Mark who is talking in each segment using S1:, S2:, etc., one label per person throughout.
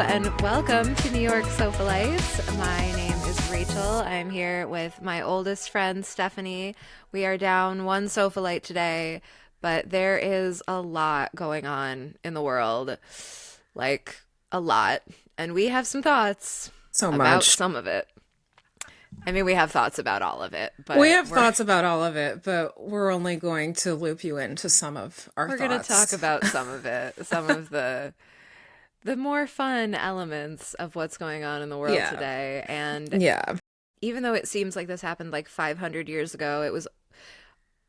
S1: and welcome to New York Sofalites. My name is Rachel. I'm here with my oldest friend, Stephanie. We are down one Sofalite today, but there is a lot going on in the world. Like, a lot. And we have some thoughts
S2: So
S1: about
S2: much.
S1: some of it. I mean, we have thoughts about all of it,
S2: We
S1: but
S2: have
S1: we're
S2: thoughts about all of it, but we're only going to loop you into some of our
S1: we're gonna talk
S2: thoughts.
S1: about some of it, some of the more fun elements of what's going on in the world
S2: Yeah.
S1: today. And
S2: Yeah.
S1: even though it seems like this happened like 500 years ago, it was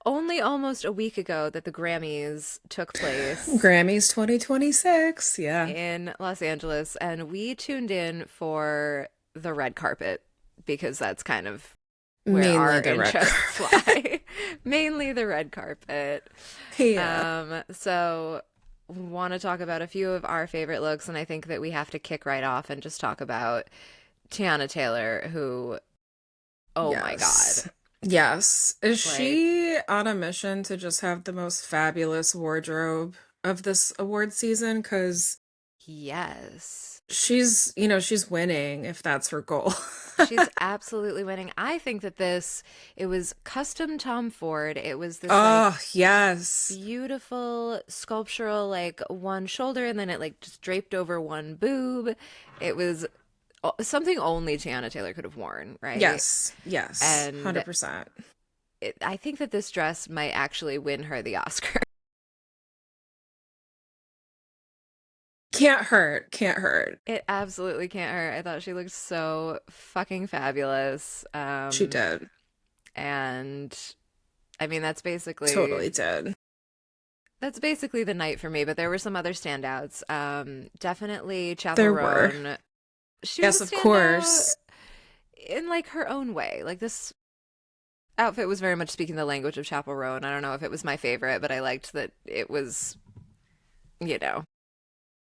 S1: only almost a week ago that the Grammys took place
S2: Grammys 2026. Yeah.
S1: in Los Angeles, and we tuned in for the red carpet because that's kind of where
S2: Mainly
S1: our
S2: the record.
S1: interests lie. Mainly the red carpet.
S2: Yeah.
S1: So want to talk about a few of our favorite looks, and I think that we have to kick right off and just talk about Tiana Taylor, who, oh my
S2: Yes.
S1: God,
S2: Yes. Is
S1: like,
S2: she on a mission to just have the most fabulous wardrobe of this award season? Because
S1: yes.
S2: she's winning if that's her goal.
S1: She's absolutely winning. I think that it was custom Tom Ford. It was this like
S2: Oh, yes.
S1: beautiful sculptural, like one shoulder, and then it like just draped over one boob. It was something only Tiana Taylor could have worn, right?
S2: Yes. Yes.
S1: And
S2: 100%.
S1: I think that this dress might actually win her the Oscar.
S2: Can't hurt. Can't hurt.
S1: It absolutely can't hurt. I thought she looked so fucking fabulous.
S2: She did.
S1: And I mean
S2: Totally did.
S1: that's basically the night for me, but there were some other standouts. Definitely Chappell
S2: There were.
S1: Roan. She was
S2: Yes,
S1: a
S2: of
S1: standout
S2: course.
S1: in like her own way. Like this outfit was very much speaking the language of Chappell Roan. I don't know if it was my favorite, but I liked that it was, you know,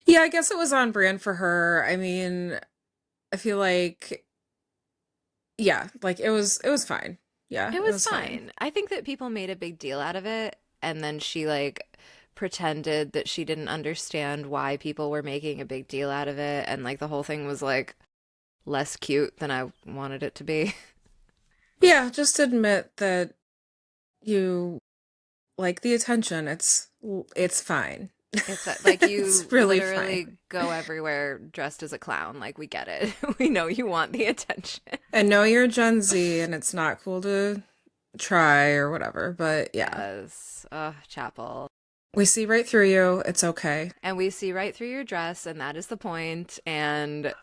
S2: Yeah, I guess it was on brand for her. I mean, I feel like yeah, like it was fine. Yeah,
S1: it
S2: it
S1: was
S2: was fine.
S1: fine. I think that people made a big deal out of it, and then she like pretended that she didn't understand why people were making a big deal out of it, and like the whole thing was like less cute than I wanted it to be.
S2: Yeah, just admit that you like the attention. It's fine.
S1: It's like
S2: It's
S1: you
S2: really fine.
S1: literally go everywhere dressed as a clown. Like we get it. We know you want the attention.
S2: I know you're Gen Z and it's not cool to try or whatever, but yeah.
S1: Yes. Chapel.
S2: We see right through you. It's okay.
S1: And we see right through your dress, and that is the point, and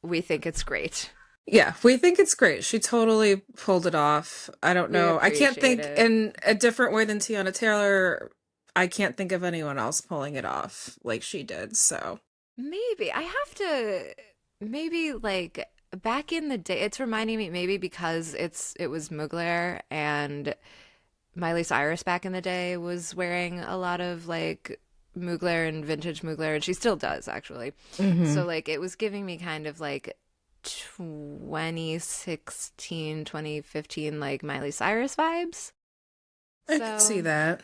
S1: we think it's great.
S2: Yeah, we think it's great. She totally pulled it off. I don't
S1: We
S2: know. I can't
S1: appreciate
S2: think
S1: it.
S2: in a different way than Tiana Taylor. I can't think of anyone else pulling it off like she did. So,
S1: Maybe I have to maybe like back in the day it's reminding me maybe because it was Mugler and Miley Cyrus back in the day was wearing a lot of like Mugler and vintage Mugler and she still does actually.
S2: hmm
S1: So like it was giving me kind of like 2016, 2015 like Miley Cyrus vibes.
S2: I can see
S1: So,
S2: that.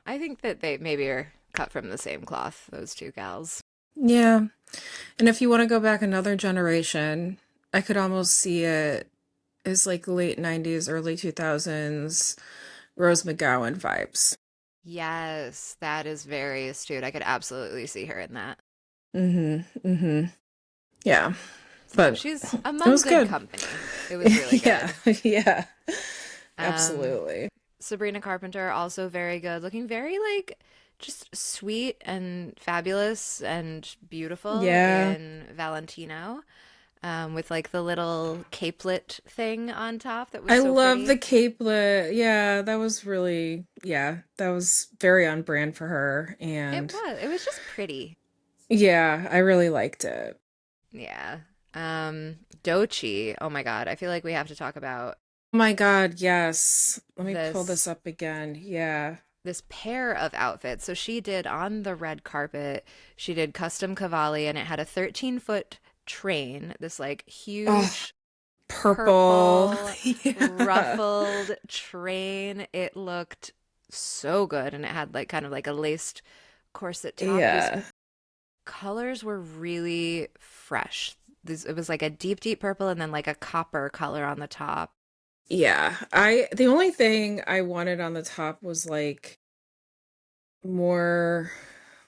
S1: I think that they maybe are cut from the same cloth, those two gals.
S2: Yeah. And if you want to go back another generation, I could almost see it as like late 90s, early 2000s Rose McGowan vibes.
S1: Yes, that is very astute. I could absolutely see her in that.
S2: Hmm. Yeah.
S1: So
S2: But
S1: she's
S2: it
S1: among
S2: was
S1: good
S2: good.
S1: company. It was really
S2: Yeah.
S1: good.
S2: Yeah.
S1: Um,
S2: Absolutely.
S1: Sabrina Carpenter, also very good, looking very like just sweet and fabulous and beautiful
S2: Yeah.
S1: in Valentino, with like the little capelet thing on top that was
S2: I
S1: so
S2: love the
S1: pretty.
S2: capelet. Yeah, that was really, yeah, that was very on brand for her.
S1: It
S2: And
S1: was. It was just pretty.
S2: yeah, I really liked it.
S1: Yeah. Dochi. Oh my God. I feel like we have to talk about
S2: Oh my God, yes. Let me pull this
S1: this
S2: up again. Yeah.
S1: this pair of outfits. So she did on the red carpet, she did custom Cavalli and it had a 13-foot train, this like
S2: Oh,
S1: huge
S2: purple.
S1: purple
S2: Yeah.
S1: ruffled train. It looked so good and it had like kind of like a laced corset top. It was
S2: Yeah.
S1: colors were really fresh. It was like a deep, deep purple and then like a copper color on the top.
S2: Yeah, the only thing I wanted on the top was like more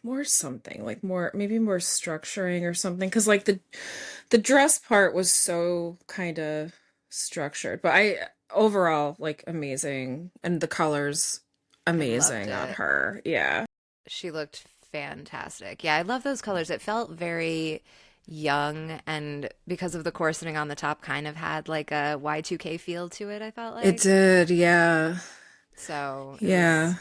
S2: more something, like more maybe more structuring or something, because like the dress part was so kind of structured, but I overall like amazing, and the colors
S1: I loved
S2: amazing on
S1: it.
S2: her. Yeah.
S1: She looked fantastic. Yeah, I love those colors. It felt very young, and because of the corseting on the top, kind of had like a Y2K feel to it, I felt
S2: It
S1: like.
S2: did, yeah.
S1: So it
S2: Yeah.
S1: was,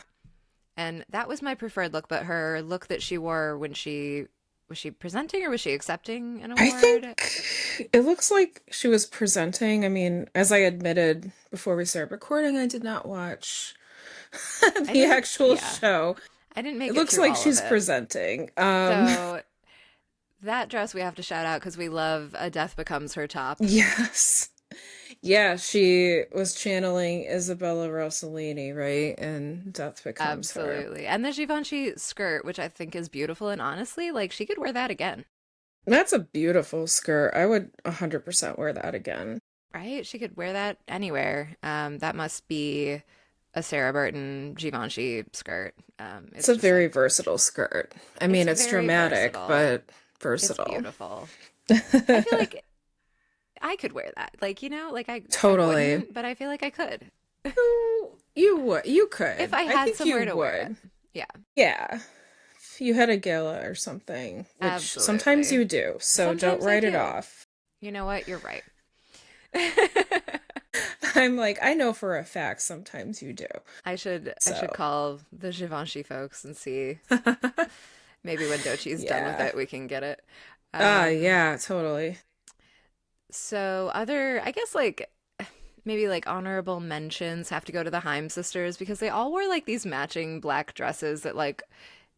S1: and that was my preferred look, but her look that she wore when she was she presenting or was she accepting an
S2: I
S1: award?
S2: think it looks like she was presenting. I mean, as I admitted before we started recording, I did not watch
S1: I
S2: the
S1: didn't,
S2: actual
S1: yeah,
S2: show.
S1: I didn't
S2: It
S1: make it
S2: looks
S1: through
S2: like
S1: all of
S2: she's
S1: it.
S2: presenting.
S1: So that dress we have to shout out because we love A Death Becomes Her top.
S2: Yes. Yeah, she was channeling Isabella Rossellini, right? And Death Becomes Her.
S1: Absolutely. And the Givenchy skirt, which I think is beautiful. And honestly, like she could wear that again,
S2: That's a beautiful skirt. I would 100% wear that again.
S1: right? She could wear that anywhere. That must be a Sarah Burton Givenchy skirt.
S2: It's
S1: It's
S2: a
S1: just
S2: very
S1: like,
S2: versatile skirt. I
S1: it's
S2: mean, it's
S1: very
S2: dramatic,
S1: versatile.
S2: but
S1: It's
S2: versatile.
S1: beautiful. I feel like I could wear that. Like, like I
S2: Totally.
S1: wouldn't, but I feel like I could.
S2: You would. You
S1: If
S2: could.
S1: I
S2: I
S1: had
S2: think you
S1: somewhere to wear it.
S2: would.
S1: Yeah,
S2: Yeah. If you had a gala or something, which sometimes
S1: absolutely.
S2: you do, so don't
S1: Sometimes I
S2: write it
S1: do.
S2: off.
S1: You know what? You're right.
S2: I'm like, I know for a fact sometimes you do.
S1: I should
S2: So,
S1: call the Givenchy folks and see maybe when Dochi's done with
S2: yeah.
S1: it, we can get it. Um,
S2: Yeah, totally.
S1: so other, I guess like maybe like honorable mentions have to go to the Haim sisters because they all wore like these matching black dresses that like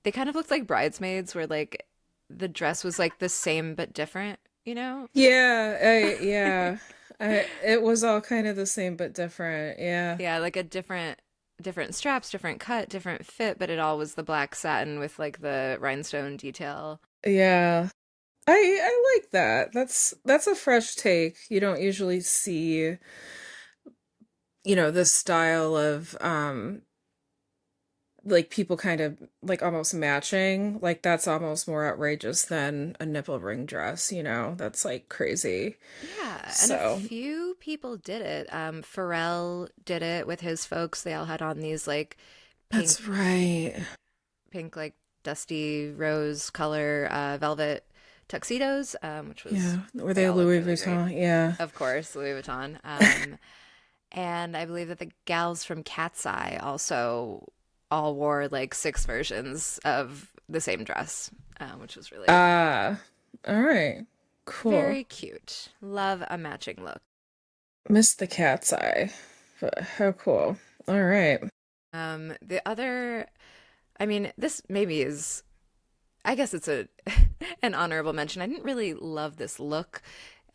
S1: they kind of looked like bridesmaids where like the dress was like the same but different, you know?
S2: Yeah. It was all kind of the same but different. Yeah.
S1: Yeah, like a different straps, different cut, different fit, but it all was the black satin with like the rhinestone detail.
S2: Yeah. I like that. That's a fresh take. You don't usually see, this style of like people kind of like almost matching. Like that's almost more outrageous than a nipple ring dress, That's like crazy.
S1: Yeah, and a
S2: So,
S1: few people did it. Pharrell did it with his folks. They all had on these like pink,
S2: that's right.
S1: like dusty rose color velvet tuxedos, which was
S2: Yeah. Were
S1: they
S2: they
S1: all looked
S2: Louis
S1: really great.
S2: Vuitton? Yeah.
S1: Of course, Louis Vuitton. And I believe that the gals from Cat's Eye also all wore like six versions of the same dress, which was really
S2: Ah, all right. Cool.
S1: very cute. Love a matching look.
S2: Missed the cat's eye. But how cool. All right.
S1: The other, I mean, this maybe is, I guess it's a an honorable mention. I didn't really love this look.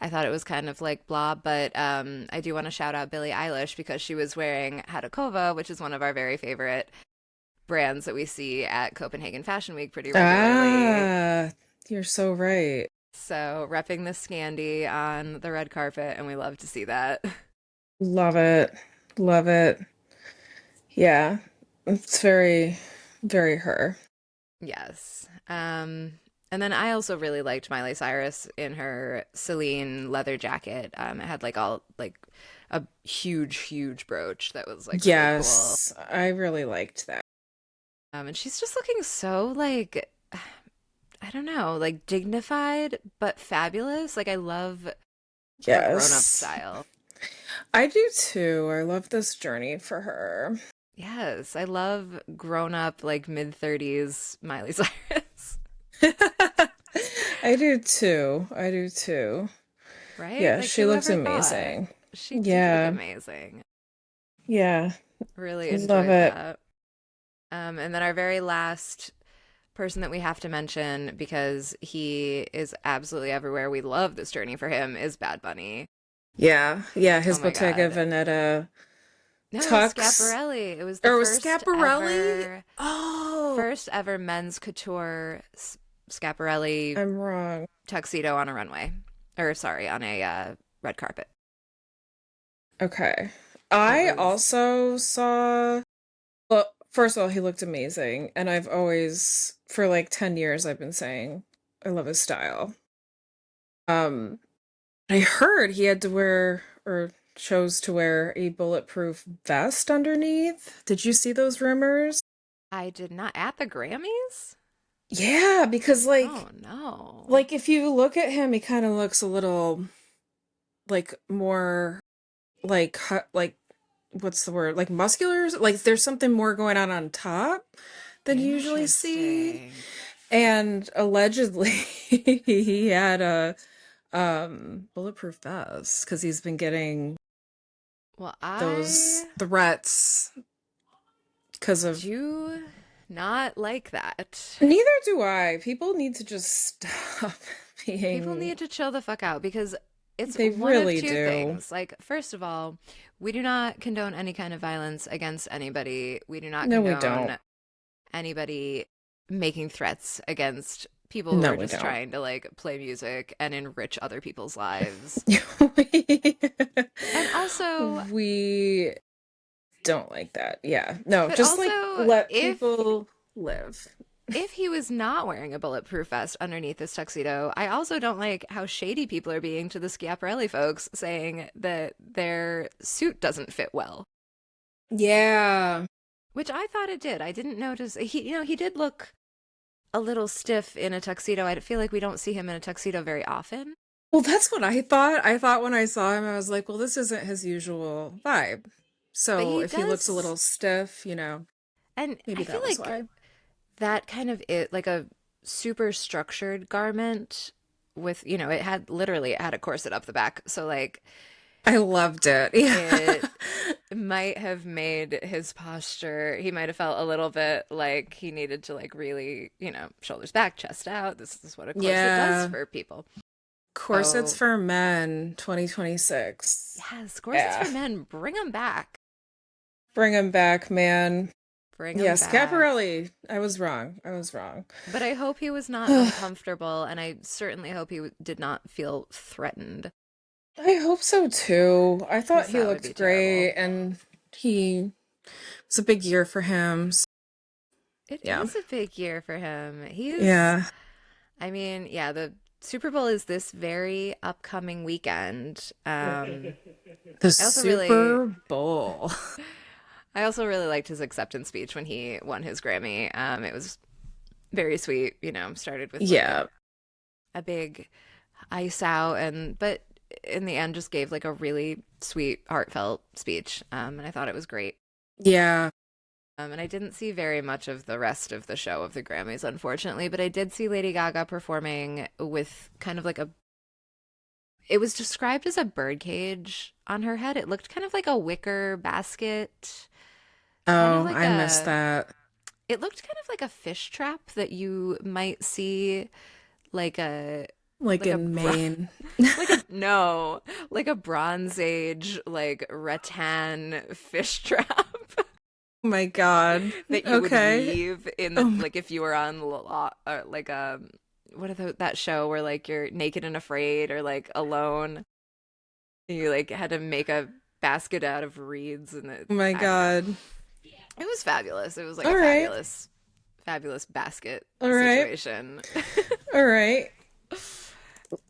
S1: I thought it was kind of like blah, but I do want to shout out Billie Eilish because she was wearing Hadakova, which is one of our very favorite brands that we see at Copenhagen Fashion Week pretty regularly.
S2: Ah, you're so right.
S1: So repping the Scandi on the red carpet, and we love to see that.
S2: Love it. Love it. Yeah. It's very, very her.
S1: Yes. And then I also really liked Miley Cyrus in her Celine leather jacket. It had like all like a huge, huge brooch that was like really cool.
S2: Yes, I really liked that.
S1: And she's just looking so like I don't know, like dignified but fabulous. Like I love her grown-up
S2: Yes.
S1: style.
S2: I do too. I love this journey for her.
S1: Yes, I love grown-up like mid-30s Miley Cyrus.
S2: I do too. I do too.
S1: Right?
S2: Yeah,
S1: Like
S2: she looks
S1: whoever thought?
S2: amazing.
S1: She did look
S2: Yeah.
S1: amazing.
S2: Yeah.
S1: Really
S2: Love
S1: enjoyed
S2: it.
S1: that. And then our very last person that we have to mention because he is absolutely everywhere. We love this journey for him is Bad Bunny.
S2: Yeah. Yeah,
S1: Oh
S2: his
S1: my
S2: Bottega
S1: God.
S2: Veneta
S1: No, it was
S2: tux.
S1: Schiaparelli. It was the
S2: Or was Schiaparelli? Oh.
S1: first ever men's couture Schiaparelli
S2: I'm wrong.
S1: tuxedo on a runway. Or, sorry, on a red carpet.
S2: Okay.
S1: It
S2: I
S1: was,
S2: also saw, well, first of all, he looked amazing. And I've always, for like 10 years, I've been saying I love his style. Um, I heard he had to wear or chose to wear a bulletproof vest underneath. Did you see those rumors?
S1: I did not, at the Grammys?
S2: Yeah, because
S1: Oh, no.
S2: like if you look at him, he kind of looks a little like more like what's the word? Like muscular? Like there's something more going on top than you usually see.
S1: Interesting.
S2: And allegedly he had a bulletproof vest because he's been getting
S1: Well,
S2: those
S1: I
S2: threats because of
S1: do not like that.
S2: neither do I. People need to just stop
S1: People
S2: being
S1: need to chill the fuck out because it's
S2: they
S1: one of
S2: really
S1: two
S2: do.
S1: things. Like, first of all, we do not condone any kind of violence against anybody. We do not
S2: No, we don't.
S1: condone anybody making threats against people who
S2: No,
S1: are
S2: we
S1: just
S2: don't.
S1: trying to like play music and enrich other people's lives. And also,
S2: We don't like that. Yeah. No,
S1: but
S2: just like
S1: also,
S2: let
S1: if
S2: people live.
S1: if he was not wearing a bulletproof vest underneath this tuxedo, I also don't like how shady people are being to the Schiaparelli folks saying that their suit doesn't fit well,
S2: Yeah.
S1: which I thought it did. I didn't notice he did look a little stiff in a tuxedo. I feel like we don't see him in a tuxedo very often,
S2: Well, that's what I thought. I thought when I saw him, I was like, well, this isn't his usual vibe.
S1: but
S2: So
S1: he
S2: if he looks a
S1: does.
S2: little stiff,
S1: And I
S2: maybe
S1: feel
S2: that was
S1: like
S2: why.
S1: that kind of it, like a super structured garment with, it had a corset up the back. So like
S2: I loved it. Yeah.
S1: it might have made his posture, he might have felt a little bit like he needed to like really, shoulders back, chest out. This is what a corset does
S2: Yeah.
S1: for people.
S2: Corsets
S1: So,
S2: for Men 2026.
S1: yes, corsets
S2: Yeah.
S1: for men, bring them back.
S2: Bring him back, man.
S1: Bring them
S2: Yes,
S1: back.
S2: Caparelli. I was wrong. I was wrong.
S1: But I hope he was not uncomfortable, and I certainly hope he did not feel threatened,
S2: I hope so too. I thought
S1: because
S2: he
S1: that would be
S2: looked
S1: terrible.
S2: great and he it's a big year for him.
S1: It
S2: Yeah.
S1: is a big year for him.
S2: Yeah.
S1: I mean, yeah, the Super Bowl is this very upcoming weekend.
S2: The
S1: I also really,
S2: Super Bowl.
S1: I also really liked his acceptance speech when he won his Grammy. It was very sweet. Started with like
S2: Yeah.
S1: a big ice out, but in the end, just gave like a really sweet, heartfelt speech. And I thought it was great.
S2: Yeah.
S1: And I didn't see very much of the rest of the show of the Grammys, unfortunately, but I did see Lady Gaga performing with kind of like it was described as a bird cage on her head. It looked kind of like a wicker basket, kind of
S2: Oh,
S1: like
S2: I missed that.
S1: it looked kind of like a fish trap that you might see like a,
S2: Like
S1: like a,
S2: in Maine.
S1: no, like a Bronze Age, like rattan fish trap.
S2: Oh my God.
S1: That you would
S2: Okay.
S1: weave in
S2: Oh
S1: the
S2: my,
S1: like if you were on like what are that show where like you're naked and afraid or like alone and you like had to make a basket out of reeds and
S2: oh my
S1: I don't know.
S2: God.
S1: It was fabulous. It was like a
S2: All right.
S1: fabulous basket
S2: All right.
S1: situation.
S2: All right.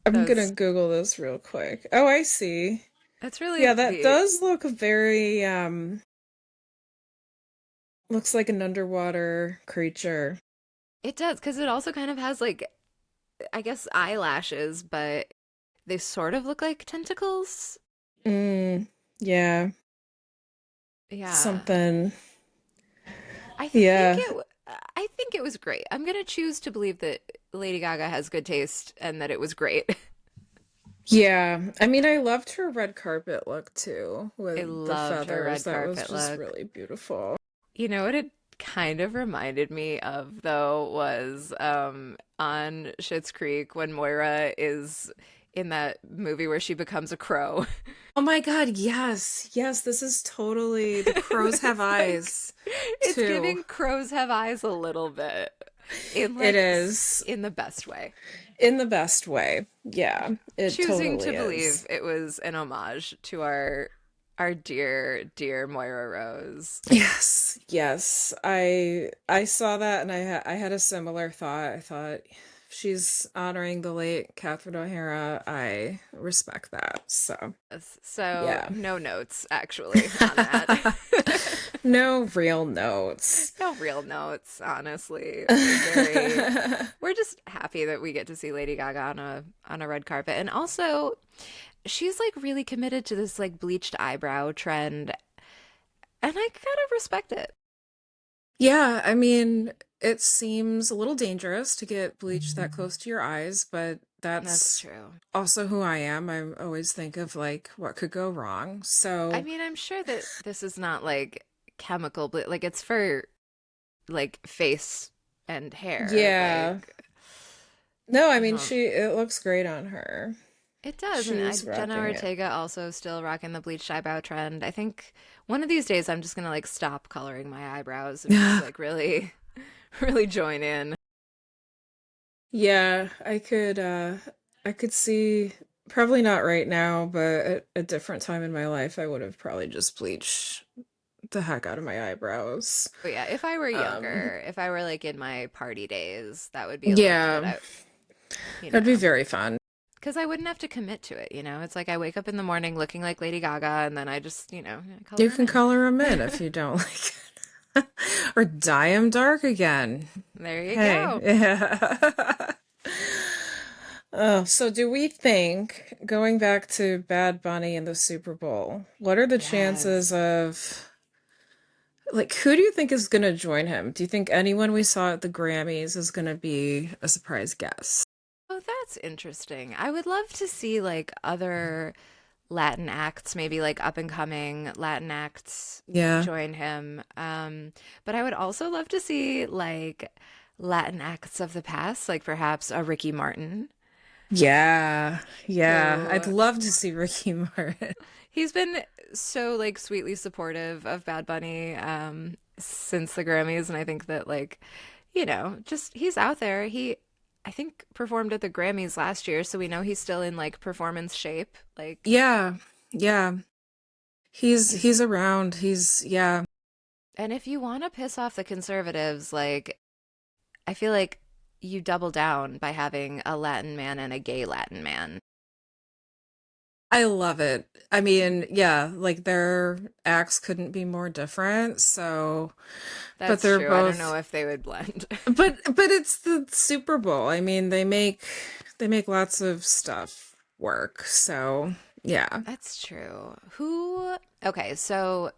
S2: I'm gonna
S1: Those
S2: Google this real quick. Oh, I see.
S1: That's really
S2: Yeah, that
S1: the
S2: does look very looks like an underwater creature.
S1: it does because it also kind of has like I guess eyelashes, but they sort of look like tentacles.
S2: Mm, yeah.
S1: Yeah.
S2: Something.
S1: I think
S2: Yeah.
S1: I think it was great. I'm gonna choose to believe that Lady Gaga has good taste and that it was great.
S2: Yeah. I mean, I loved her red carpet look too,
S1: I
S2: with the
S1: loved her
S2: feathers.
S1: red
S2: That was
S1: carpet
S2: just
S1: look.
S2: really beautiful.
S1: You know what it kind of reminded me of though was on Schitt's Creek when Moira is in that movie where she becomes a crow.
S2: Oh my God, yes. Yes, this is totally the crows have
S1: It's like
S2: eyes
S1: it's
S2: too.
S1: giving crows have eyes a little bit. in
S2: It
S1: like
S2: is
S1: in the best way.
S2: in the best way. Yeah, it
S1: Choosing to
S2: totally is.
S1: believe it was an homage to our dear, dear Moira Rose.
S2: Yes, yes. I saw that and I had a similar thought. I thought she's honoring the late Catherine O'Hara. I respect that. So,
S1: So
S2: yeah.
S1: no notes actually on that.
S2: No real notes.
S1: No real notes, honestly. We're just happy that we get to see Lady Gaga on a red carpet. And also she's like really committed to this like bleached eyebrow trend, and I kind of respect it.
S2: Yeah, I mean, it seems a little dangerous to get bleached that close to your eyes, but
S1: That's
S2: that's
S1: true.
S2: also who I am. I always think of like what could go wrong.
S1: I
S2: So,
S1: mean, I'm sure that this is not like chemical, but like it's for like face and hair.
S2: yeah.
S1: Like
S2: No, I
S1: I
S2: mean,
S1: don't.
S2: it looks great on her.
S1: It does, and
S2: She's
S1: Jenna
S2: rocking it.
S1: Ortega also still rocking the bleached eyebrow trend. I think one of these days I'm just gonna like stop coloring my eyebrows and just like really, really join in.
S2: Yeah, I could see probably not right now, but at a different time in my life I would have probably just bleached the heck out of my eyebrows.
S1: But yeah, if I were
S2: Um,
S1: younger, if I were like in my party days, that would be a look that
S2: yeah,
S1: I, you
S2: that'd be
S1: know,
S2: very fun.
S1: because I wouldn't have to commit to it. It's like I wake up in the morning looking like Lady Gaga, and then I just,
S2: You
S1: color them
S2: can
S1: in.
S2: color them in if you don't like it. Or dye them dark again.
S1: There you
S2: Hey,
S1: go.
S2: yeah. Oh, so do we think, going back to Bad Bunny and the Super Bowl, what are the
S1: Yes.
S2: chances of, like, who do you think is going to join him? Do you think anyone we saw at the Grammys is going to be a surprise guest?
S1: Oh, that's interesting. I would love to see like other Latin acts, maybe like up and coming Latin acts
S2: Yeah.
S1: join him. But I would also love to see like Latin acts of the past, like perhaps a Ricky Martin,
S2: Yeah. Yeah. I'd
S1: who
S2: love to see Ricky Martin.
S1: he's been so like sweetly supportive of Bad Bunny since the Grammys, and I think that like, just he's out there. He I think performed at the Grammys last year, so we know he's still in like performance shape. Like
S2: Yeah. Yeah. He's
S1: he's
S2: around. Yeah.
S1: and if you want to piss off the conservatives, like I feel like you double down by having a Latin man and a gay Latin man.
S2: I love it. I mean, yeah, like their acts couldn't be more different. So, but
S1: That's
S2: they're
S1: true. I don't know
S2: both,
S1: if they would blend.
S2: but it's the Super Bowl. I mean, they make lots of stuff work. So, yeah.
S1: That's true. Okay, so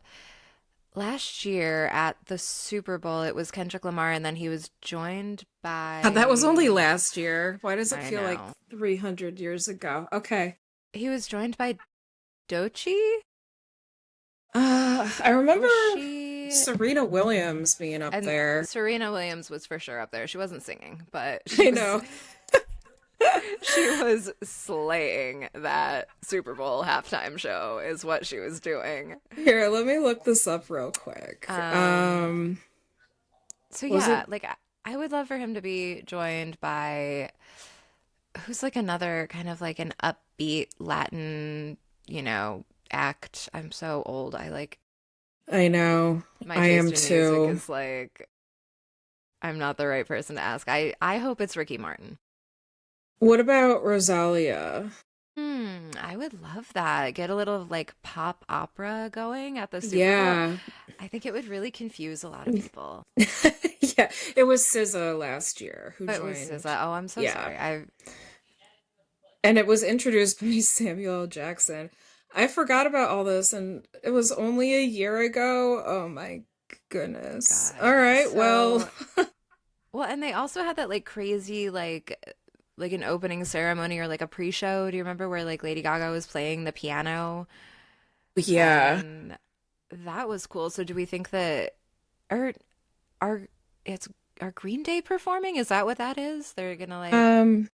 S1: last year at the Super Bowl, it was Kendrick Lamar, and then he was joined
S2: That was only
S1: by,
S2: last year. Why does it
S1: I
S2: feel like
S1: know,
S2: 300 years ago? Okay.
S1: he was joined by Doechii?
S2: I remember
S1: Was she?
S2: Serena Williams being up
S1: And
S2: there.
S1: Serena Williams was for sure up there. She wasn't singing, but
S2: I know.
S1: she was slaying that Super Bowl halftime show is what she was doing.
S2: Here, let me look this up real quick.
S1: Um, so
S2: Was
S1: yeah,
S2: it
S1: like I would love for him to be joined by who's like another kind of like an upbeat Latin, act. I'm so old. I like
S2: I know.
S1: my
S2: I am
S1: taste in music
S2: too.
S1: is like I'm not the right person to ask. I hope it's Ricky Martin.
S2: What about Rosalia?
S1: I would love that. Get a little like pop opera going at the Super Bowl.
S2: Yeah.
S1: I think it would really confuse a lot of people.
S2: Yeah, it was SZA last year who
S1: It was
S2: joined.
S1: SZA. Oh, I'm so
S2: Yeah.
S1: sorry. I
S2: And it was introduced by Samuel L. Jackson. I forgot about all this and it was only a year ago. Oh my goodness. All
S1: God.
S2: right, well,
S1: So, well, and they also had that like crazy like an opening ceremony or like a pre-show. Do you remember where like Lady Gaga was playing the piano?
S2: yeah.
S1: And that was cool. So do we think that are are it's are Green Day performing? Is that what that is? They're gonna like
S2: Um,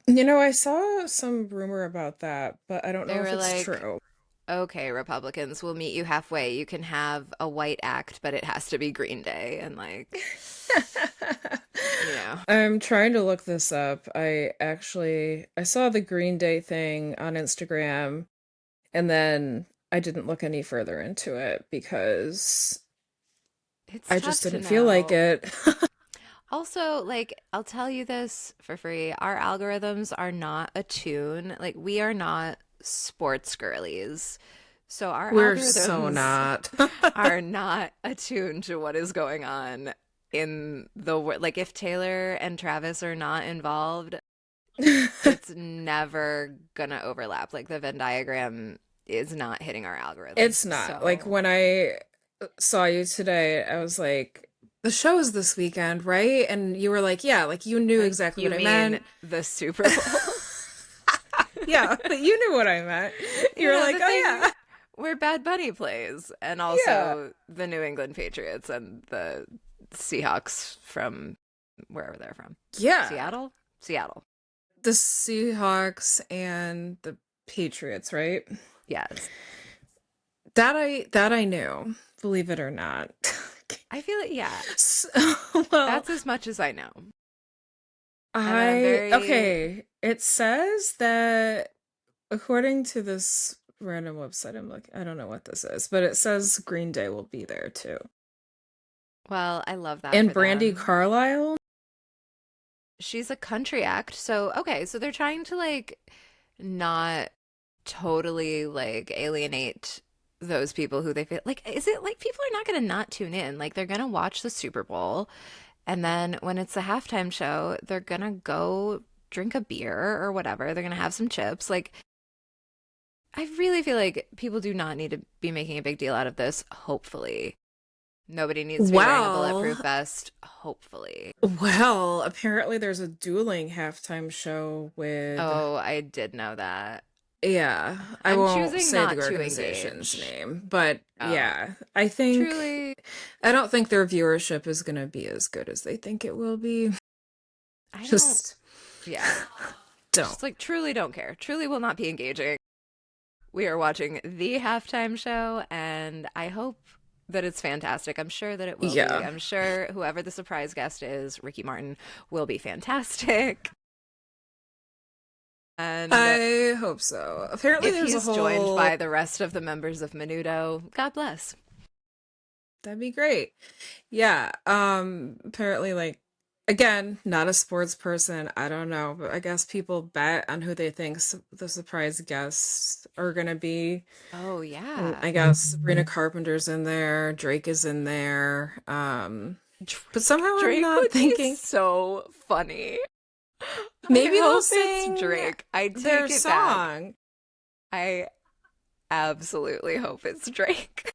S2: I saw some rumor about that, but I don't
S1: they
S2: know if
S1: were
S2: it's
S1: like,
S2: true.
S1: okay, Republicans, we'll meet you halfway. You can have a white act, but it has to be Green Day. And like You know.
S2: I'm trying to look this up. I saw the Green Day thing on Instagram, and then I didn't look any further into it because
S1: It's
S2: I just
S1: tough to
S2: didn't feel like
S1: know.
S2: it.
S1: Also, like, I'll tell you this for free. Our algorithms are not attuned. Like, we are not sports girlies. So our
S2: We're so
S1: algorithms
S2: not.
S1: are not attuned to what is going on in the world. Like, if Taylor and Travis are not involved, it's never gonna overlap. Like, the Venn diagram is not hitting our algorithms.
S2: It's not. Like
S1: So,
S2: when I saw you today, I was like, the show is this weekend, right? And you were like, yeah, like you knew exactly what
S1: you
S2: I
S1: mean
S2: meant.
S1: the Super Bowl?
S2: Yeah, but you knew what I meant. You
S1: You
S2: were
S1: know,
S2: like,
S1: the
S2: oh
S1: thing
S2: yeah.
S1: where Bad Bunny plays, and
S2: Yeah.
S1: also the New England Patriots and the Seahawks from wherever they're from.
S2: Yeah.
S1: Seattle? Seattle.
S2: The Seahawks and the Patriots, right?
S1: Yes.
S2: That I knew, believe it or not.
S1: I feel it, yeah.
S2: So, well,
S1: That's as much as I know. And then I'm
S2: I
S1: very,
S2: okay. It says that according to this random website I'm looking, I don't know what this is, but it says Green Day will be there too.
S1: well, I love that
S2: And
S1: for
S2: Brandy
S1: them.
S2: Carlisle?
S1: She's a country act. So, okay, so they're trying to like not totally like alienate those people who they feel like, is it like people are not going to not tune in? Like they're going to watch the Super Bowl, and then when it's the halftime show, they're going to go drink a beer or whatever. They're going to have some chips. Like I really feel like people do not need to be making a big deal out of this, hopefully. Nobody needs to be wearing a bulletproof
S2: Well,
S1: vest, hopefully.
S2: well, apparently there's a dueling halftime show with,
S1: Oh, I did know that.
S2: yeah, I
S1: I'm
S2: won't
S1: choosing
S2: say
S1: not
S2: the
S1: to
S2: organization's
S1: engage.
S2: name, but
S1: Oh,
S2: yeah,
S1: truly,
S2: I don't think their viewership is going to be as good as they think it will be.
S1: I don't,
S2: Just
S1: yeah,
S2: don't.
S1: just like truly don't care. Truly will not be engaging. We are watching the halftime show, and I hope that it's fantastic. I'm sure that it will be.
S2: Yeah.
S1: I'm sure whoever the surprise guest is, Ricky Martin, will be fantastic. And
S2: I hope so. Apparently
S1: if
S2: there's a
S1: he's joined by
S2: whole
S1: the rest of the members of Menudo, God bless.
S2: that'd be great. Yeah. Apparently like again, not a sports person. I don't know, but I guess people bet on who they think the surprise guests are gonna be.
S1: Oh,
S2: And
S1: yeah.
S2: I guess Sabrina Carpenter's in there, Drake is in there. But somehow I'm
S1: Drake
S2: not
S1: would be
S2: thinking
S1: so funny. I
S2: maybe they'll
S1: hope it's
S2: sing
S1: Drake. I
S2: their
S1: take it back.
S2: song.
S1: I absolutely hope it's Drake.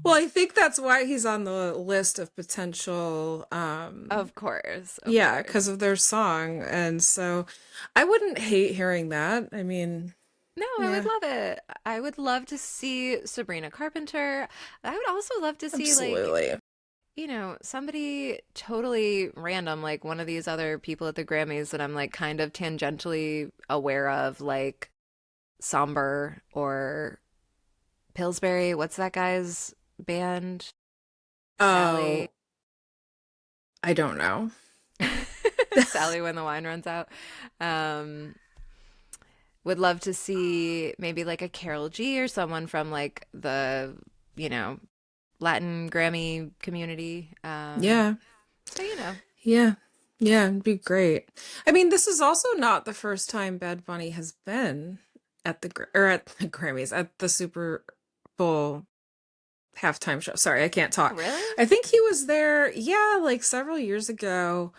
S2: Well, I think that's why he's on the list of potential
S1: Of course, of
S2: yeah, because
S1: course.
S2: of their song. And so I wouldn't hate hearing that. I mean,
S1: No, I would
S2: yeah,
S1: love it. I would love to see Sabrina Carpenter. I would also love to see, like,
S2: absolutely.
S1: somebody totally random, like one of these other people at the Grammys that I'm like kind of tangentially aware of, like Somber or Pillsbury. What's that guy's band? Sally.
S2: Oh, I don't know.
S1: Sally when the wine runs out. Um, would love to see maybe like a Carol G or someone from like the, you know, Latin Grammy community.
S2: Yeah,
S1: But
S2: yeah, yeah, it'd be great. I mean, this is also not the first time Bad Bunny has been at or at the Grammys, at the Super Bowl halftime show. Sorry, I can't talk.
S1: really?
S2: I think he was there, yeah, like several years ago.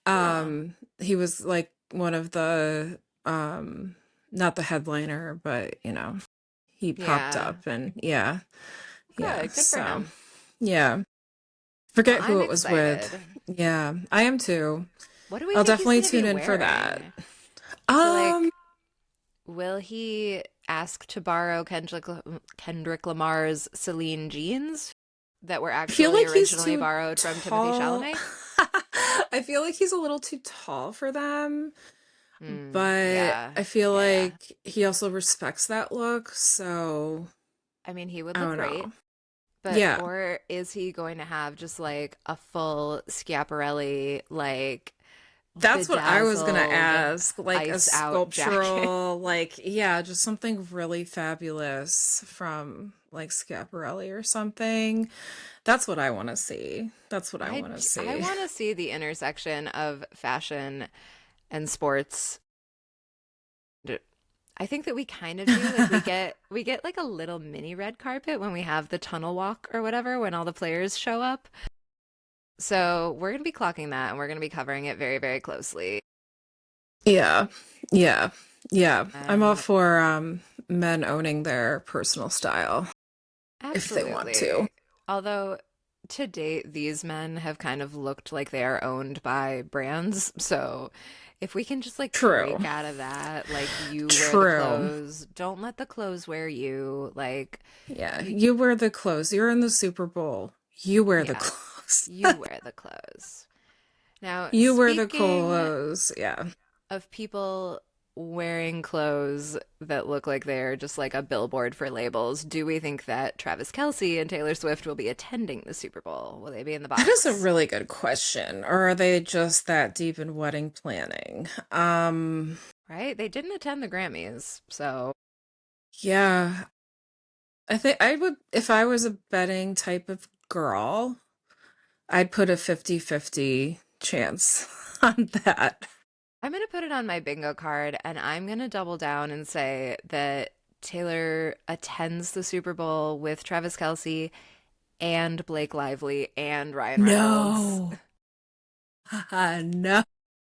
S1: Huh.
S2: He was like one of the not the headliner, but he popped
S1: Yeah.
S2: up and yeah. Yeah.
S1: Good for
S2: So,
S1: him.
S2: yeah.
S1: Well,
S2: Forget
S1: I'm
S2: who it was with.
S1: excited.
S2: Yeah, I am too.
S1: What do we
S2: I'll
S1: think he's
S2: definitely
S1: going to be
S2: tune in for that.
S1: wearing? So,
S2: Um,
S1: like, will he ask to borrow Kendrick Lamar's Celine jeans that were
S2: I feel
S1: actually
S2: like he's
S1: originally
S2: too
S1: borrowed from Timothy
S2: tall.
S1: Chalamet?
S2: I feel like he's a little too tall for them, but
S1: Yeah.
S2: I feel
S1: Yeah, yeah.
S2: like he also respects that look, so
S1: I mean, he would
S2: I
S1: look
S2: don't
S1: great.
S2: know.
S1: But
S2: Yeah.
S1: or is he going to have just like a full Schiaparelli, like
S2: That's what I was gonna
S1: bedazzled
S2: ask. Like a
S1: ice out jacket?
S2: sculptural, like, yeah, just something really fabulous from like Schiaparelli or something. That's what I want to see. That's what I
S1: I
S2: want to
S1: I
S2: see.
S1: want to see the intersection of fashion and sports. I think that we kind of do. Like we get like a little mini red carpet when we have the tunnel walk or whatever when all the players show up. So we're going to be clocking that and we're going to be covering it very, very closely.
S2: Yeah. Yeah. Yeah. I'm all
S1: And
S2: for men owning their personal style if they want to.
S1: absolutely. Although to date, these men have kind of looked like they are owned by brands. So if we can just like
S2: True.
S1: break out of that, like you wear the
S2: True.
S1: clothes, don't let the clothes wear you. Like
S2: Yeah.
S1: you,
S2: You wear the clothes. You're in the Super Bowl. You wear the
S1: yeah,
S2: clothes.
S1: you wear the clothes. Now,
S2: You wear the
S1: speaking
S2: clothes. Yeah.
S1: of people wearing clothes that look like they're just like a billboard for labels, do we think that Travis Kelce and Taylor Swift will be attending the Super Bowl? Will they be in the
S2: That is a
S1: box?
S2: really good question. Or are they just that deep in wedding planning?
S1: Right? They didn't attend the Grammys, so
S2: Yeah. I think I would, if I was a betting type of girl, I'd put a 50-50 chance on that.
S1: I'm gonna put it on my bingo card and I'm gonna double down and say that Taylor attends the Super Bowl with Travis Kelce and Blake Lively and Ryan Reynolds.
S2: No. No.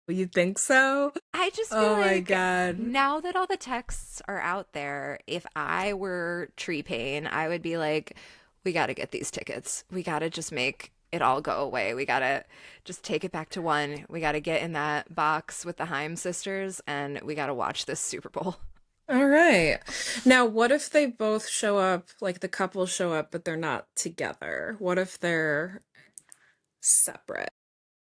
S2: You think so?
S1: I just feel
S2: Oh my
S1: like
S2: God.
S1: now that all the texts are out there, if I were Tree Payne, I would be like, we got to get these tickets. We got to just make it all go away. We got to just take it back to one. We got to get in that box with the Haim sisters and we got to watch this Super Bowl.
S2: All right. Now, what if they both show up, like the couple show up, but they're not together? What if they're separate?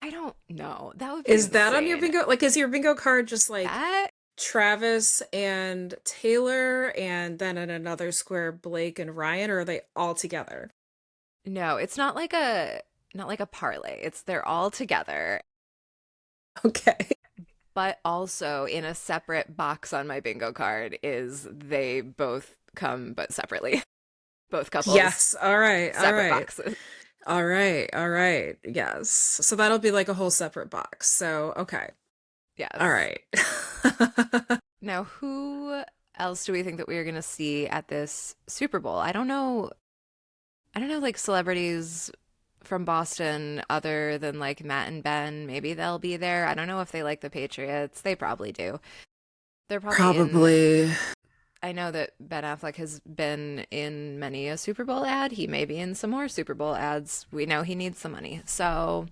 S1: I don't know. That would be
S2: Is that on your
S1: insane.
S2: bingo? Like, is your bingo card just like
S1: That
S2: Travis and Taylor, and then in another square, Blake and Ryan, or are they all together?
S1: no, it's not like a parlay. It's they're all together,
S2: Okay.
S1: but also in a separate box on my bingo card is they both come but separately. Both couples,
S2: Yes. All right. All
S1: separate
S2: right.
S1: boxes.
S2: All right. All right. Yes. So that'll be like a whole separate box. So, okay. All
S1: Yes.
S2: right.
S1: Now, who else do we think that we are going to see at this Super Bowl? I don't know. I don't know, like celebrities from Boston other than like Matt and Ben. Maybe they'll be there. I don't know if they like the Patriots. They probably do. They're probably in.
S2: Probably.
S1: I know that Ben Affleck has been in many a Super Bowl ad. He may be in some more Super Bowl ads. We know he needs some money. So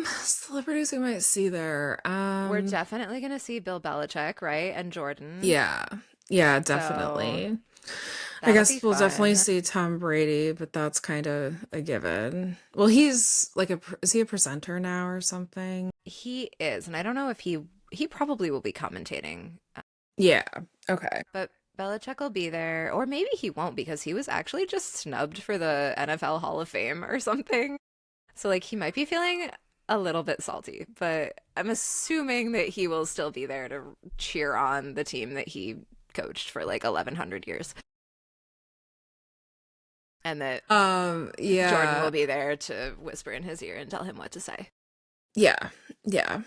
S2: Celebrities we might see there.
S1: we're definitely going to see Bill Belichick, right? And Jordan.
S2: Yeah. Yeah,
S1: So
S2: definitely. I
S1: that'll be
S2: guess we'll definitely
S1: fun.
S2: see Tom Brady, but that's kind of a given. Well, he's like is he a presenter now or something?
S1: He is, and I don't know if he probably will be commentating,
S2: Yeah. Okay.
S1: but Belichick will be there, or maybe he won't because he was actually just snubbed for the NFL Hall of Fame or something. So like he might be feeling a little bit salty, but I'm assuming that he will still be there to cheer on the team that he coached for like 1100 years. And that Jordan will
S2: Yeah.
S1: be there to whisper in his ear and tell him what to say.
S2: Yeah. Yeah.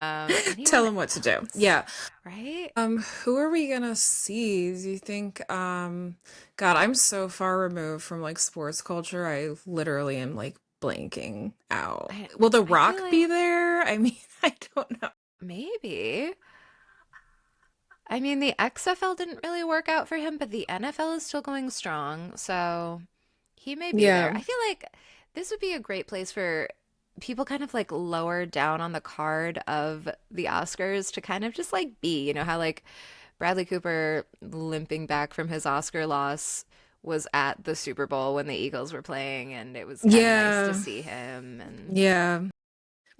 S2: Tell
S1: Anyone
S2: him what to do.
S1: else?
S2: Yeah.
S1: Right?
S2: Who are we gonna see? Do you think, God, I'm so far removed from like sports culture. I literally am like blanking out.
S1: I
S2: Will The
S1: I feel
S2: Rock
S1: like
S2: be there? I mean, I don't know.
S1: maybe. I mean, the XFL didn't really work out for him, but the NFL is still going strong, so he may be there.
S2: Yeah.
S1: I feel like this would be a great place for people kind of like lower down on the card of the Oscars to kind of just like be, you know, how like Bradley Cooper limping back from his Oscar loss was at the Super Bowl when the Eagles were playing and it was kind of nice to
S2: Yeah.
S1: see him
S2: Yeah.
S1: and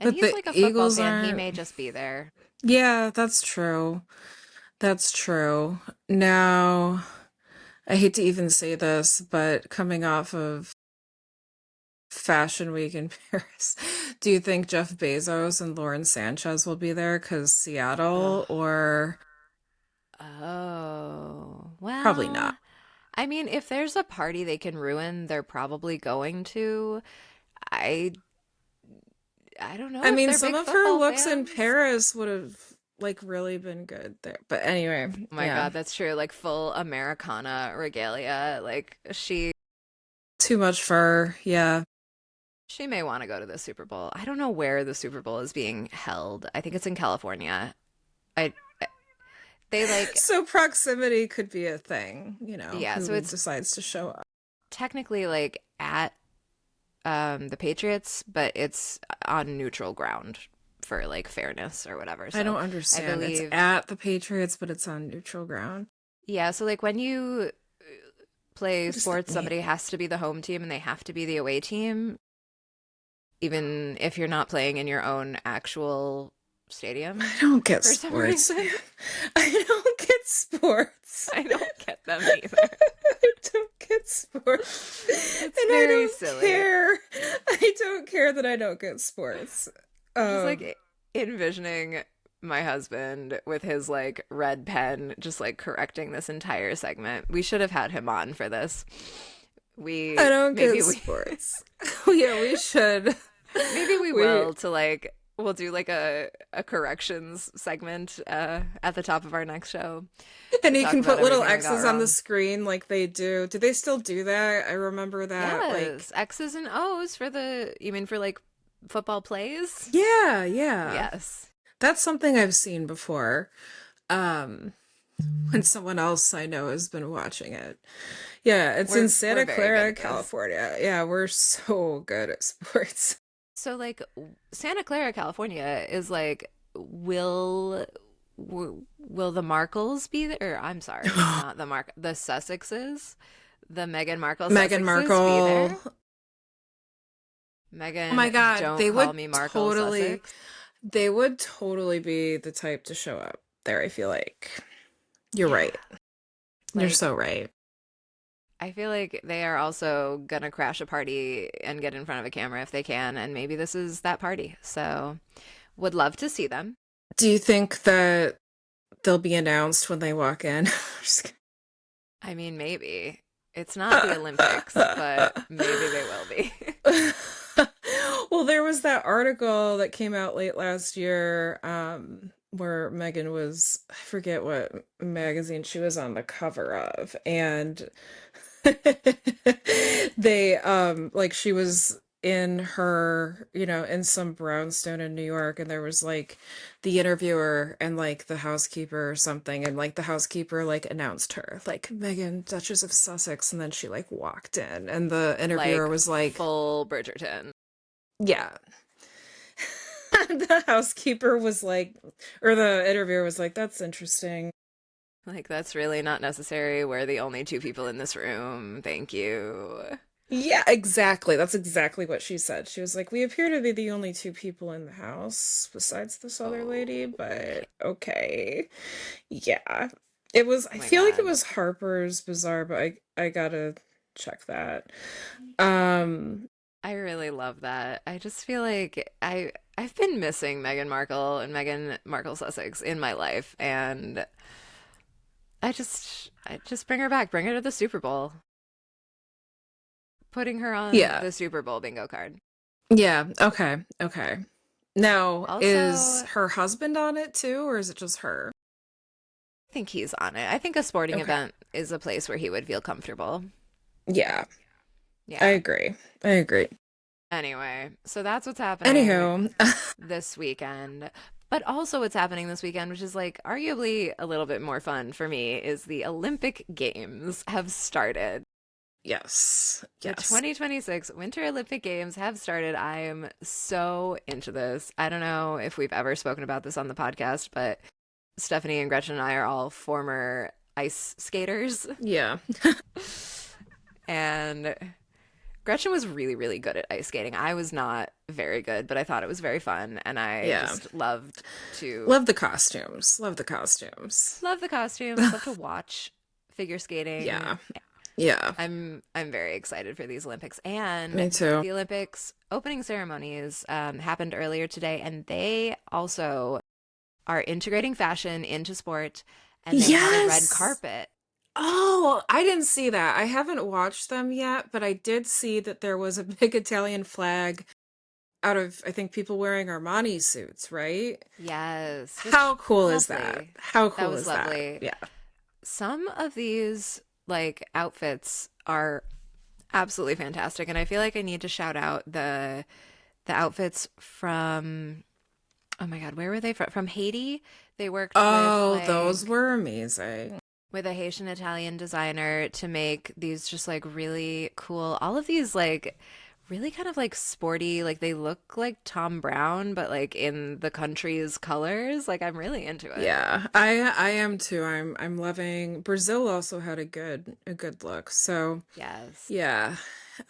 S2: But
S1: he's
S2: the
S1: like a football
S2: Eagles
S1: fan. He
S2: aren't.
S1: may just be there.
S2: Yeah, that's true. That's true. Now, I hate to even say this, but coming off of Fashion Week in Paris, do you think Jeff Bezos and Lauren Sanchez will be there? Because
S1: Ugh.
S2: Seattle, or
S1: Oh,
S2: probably not.
S1: well, I mean, if there's a party they can ruin, they're probably going to. I I don't
S2: I
S1: know if
S2: mean,
S1: they're
S2: some
S1: big
S2: of her
S1: football
S2: looks in
S1: fans.
S2: Paris would have like really been good there. But anyway,
S1: Oh my
S2: yeah,
S1: God, that's true. Like full Americana regalia. Like
S2: too much fur. Yeah.
S1: she may want to go to the Super Bowl. I don't know where the Super Bowl is being held. I think it's in California. I they like
S2: So proximity could be a thing,
S1: yeah, so
S2: who
S1: it's
S2: decides to show up.
S1: technically like at the Patriots, but it's on neutral ground for like fairness or whatever.
S2: I
S1: So
S2: don't
S1: I
S2: understand. It's
S1: believe
S2: at the Patriots, but it's on neutral ground.
S1: yeah, so like when you play
S2: What does that
S1: sports,
S2: mean?
S1: somebody has to be the home team and they have to be the away team, even if you're not playing in your own actual stadium
S2: I don't get
S1: for some
S2: sports, man.
S1: reason.
S2: I don't get sports.
S1: I don't get them either.
S2: I don't get sports. And
S1: It's
S2: I
S1: very
S2: don't
S1: silly.
S2: care. I don't care that I don't get sports.
S1: I'm just
S2: Um,
S1: like envisioning my husband with his like red pen just like correcting this entire segment. We should have had him on for this.
S2: I
S1: We
S2: don't
S1: maybe
S2: get
S1: we
S2: sports. Yeah, we should.
S1: maybe we
S2: We
S1: will to like we'll do like a corrections segment at the top of our next show
S2: And
S1: to
S2: you
S1: talk
S2: can
S1: about
S2: put little
S1: everything we got
S2: X's on the
S1: wrong.
S2: screen like they do. Do they still do that? I remember that. Like,
S1: Yes, X's and O's for the you mean for like football plays?
S2: yeah, yeah.
S1: Yes.
S2: That's something I've seen before. Um, when someone else I know has been watching it. Yeah, it's in
S1: We're
S2: Santa
S1: very good
S2: Clara,
S1: at this.
S2: California. Yeah, we're so good at sports.
S1: So like Santa Clara, California is like will the Markles be there? Or, I'm sorry, not the Sussexes, the Meghan Markle
S2: Meghan
S1: Sussexes be
S2: Markle.
S1: there?
S2: Oh my
S1: Megan,
S2: God,
S1: don't call me Markle Sussex.
S2: they would totally be the type to show up there, I feel like. You're
S1: Yeah.
S2: right. You're
S1: Like
S2: so right.
S1: I feel like they are also gonna crash a party and get in front of a camera if they can, and maybe this is that party. So would love to see them.
S2: Do you think that they'll be announced when they walk in? Just kidding.
S1: I mean, maybe. It's not the Olympics, but maybe they will be.
S2: Well, there was that article that came out late last year, where Megan was, I forget what magazine she was on the cover of, and they, like she was in her, in some brownstone in New York, and there was like the interviewer and like the housekeeper or something, and like the housekeeper like announced her, like Megan, Duchess of Sussex, and then she like walked in, and the interviewer
S1: Like
S2: was like,
S1: full Bridgerton.
S2: yeah. The housekeeper was like, or the interviewer was like, that's interesting.
S1: Like, that's really not necessary. We're the only two people in this room. Thank you.
S2: Yeah, exactly. That's exactly what she said. She was like, we appear to be the only two people in the house besides this other lady,
S1: Okay.
S2: but okay. Yeah. It was,
S1: Oh
S2: I
S1: my
S2: feel like it
S1: God.
S2: was Harper's Bazaar, but I gotta check that. Um,
S1: I really love that. I just feel like I've been missing Meghan Markle and Meghan Markle Sussex in my life, and I just bring her back, bring her to the Super Bowl, putting her on
S2: yeah.
S1: the Super Bowl bingo card.
S2: Yeah. Okay. Okay. Now, is
S1: Also,
S2: her husband on it too, or is it just her?
S1: I think he's on it. I think a sporting
S2: Okay.
S1: event is a place where he would feel comfortable.
S2: Yeah, I
S1: Yeah.
S2: agree. I agree.
S1: Anyway, so that's what's happening
S2: Anywho,
S1: this weekend. But also, what's happening this weekend, which is like arguably a little bit more fun for me, is the Olympic Games have started.
S2: yes,
S1: The
S2: yes.
S1: 2026 Winter Olympic Games have started. I am so into this. I don't know if we've ever spoken about this on the podcast, but Stephanie and Gretchen and I are all former ice skaters.
S2: Yeah.
S1: And Gretchen was really, really good at ice skating. I was not very good, but I thought it was very fun. And I
S2: Yeah.
S1: just loved to
S2: Love the costumes. Love the costumes.
S1: love the costumes, love to watch figure skating.
S2: Yeah. Yeah.
S1: I'm very excited for these Olympics. And
S2: Me too.
S1: the Olympics opening ceremonies happened earlier today, and they also are integrating fashion into sport, and they had a red
S2: Yes.
S1: carpet.
S2: Oh, I didn't see that. I haven't watched them yet, but I did see that there was a big Italian flag out of, I think, people wearing Armani suits, right?
S1: Yes, which
S2: How cool is that?
S1: lovely.
S2: How
S1: That
S2: cool
S1: was
S2: is that?
S1: lovely.
S2: Yeah.
S1: Some of these like outfits are absolutely fantastic, and I feel like I need to shout out the outfits from, oh my God, where were they from? From Haiti. They worked
S2: Oh, those were amazing.
S1: with a Haitian Italian designer to make these just like really cool, all of these like really kind of like sporty, like they look like Tom Brown, but like in the country's colors. Like I'm really into it.
S2: Yeah, I am too. I'm loving Brazil also had a good look. So,
S1: Yes.
S2: yeah.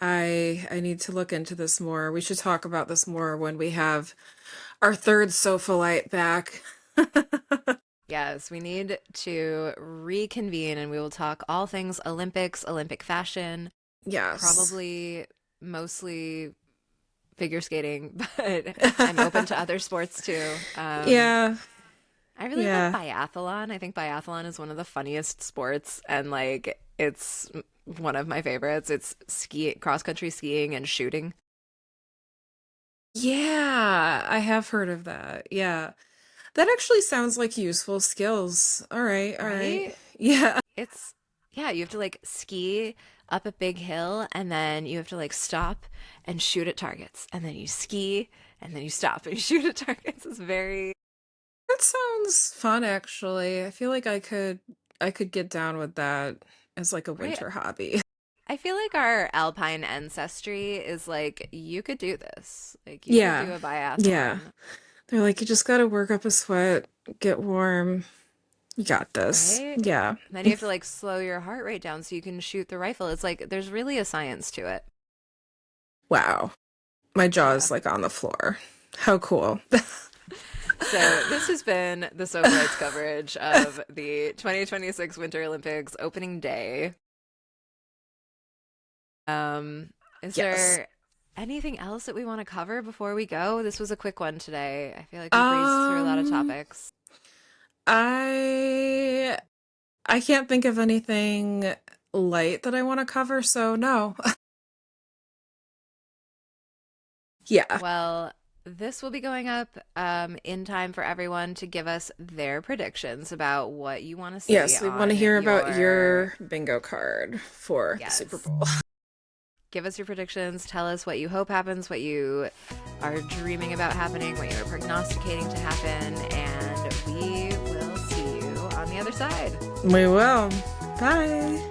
S2: I need to look into this more. We should talk about this more when we have our third Sofalite back.
S1: Yes, we need to reconvene and we will talk all things Olympics, Olympic fashion,
S2: Yes.
S1: probably mostly figure skating, but I'm open to other sports too.
S2: Yeah.
S1: I really love
S2: Yeah.
S1: biathlon. I think biathlon is one of the funniest sports, and like it's one of my favorites. It's cross country skiing and shooting,
S2: Yeah, I have heard of that. Yeah. That actually sounds like useful skills. All right, all right.
S1: right?
S2: Yeah.
S1: It's yeah, you have to like ski up a big hill and then you have to like stop and shoot at targets. And then you ski and then you stop and you shoot at targets. It's very
S2: That sounds fun actually. I feel like I could get down with that as like a
S1: right.
S2: winter hobby.
S1: I feel like our alpine ancestry is like you could do this. Like you could
S2: Yeah.
S1: do a
S2: Yeah.
S1: biathlon,
S2: They're like you just got to work up a sweat, get warm. You got this.
S1: right?
S2: Yeah.
S1: And then you have to like slow your heart rate down so you can shoot the rifle. It's like there's really a science to it.
S2: Wow. My
S1: Yeah.
S2: jaw's like on the floor. How cool.
S1: So this has been the Sofalites coverage of the 2026 Winter Olympics opening day. Um, is
S2: Yes.
S1: there anything else that we want to cover before we go? This was a quick one today. I feel like we breezed through a lot of
S2: Um
S1: topics.
S2: I I can't think of anything light that I want to cover, so no. Yeah.
S1: Well, this will be going up in time for everyone to give us their predictions about what you want to see
S2: Yes, we want to
S1: on
S2: hear about
S1: your
S2: your bingo card for the Super
S1: yes.
S2: Bowl.
S1: Give us your predictions. Tell us what you hope happens, what you are dreaming about happening, what you're prognosticating to happen, and we will see you on the other side.
S2: We will. Bye.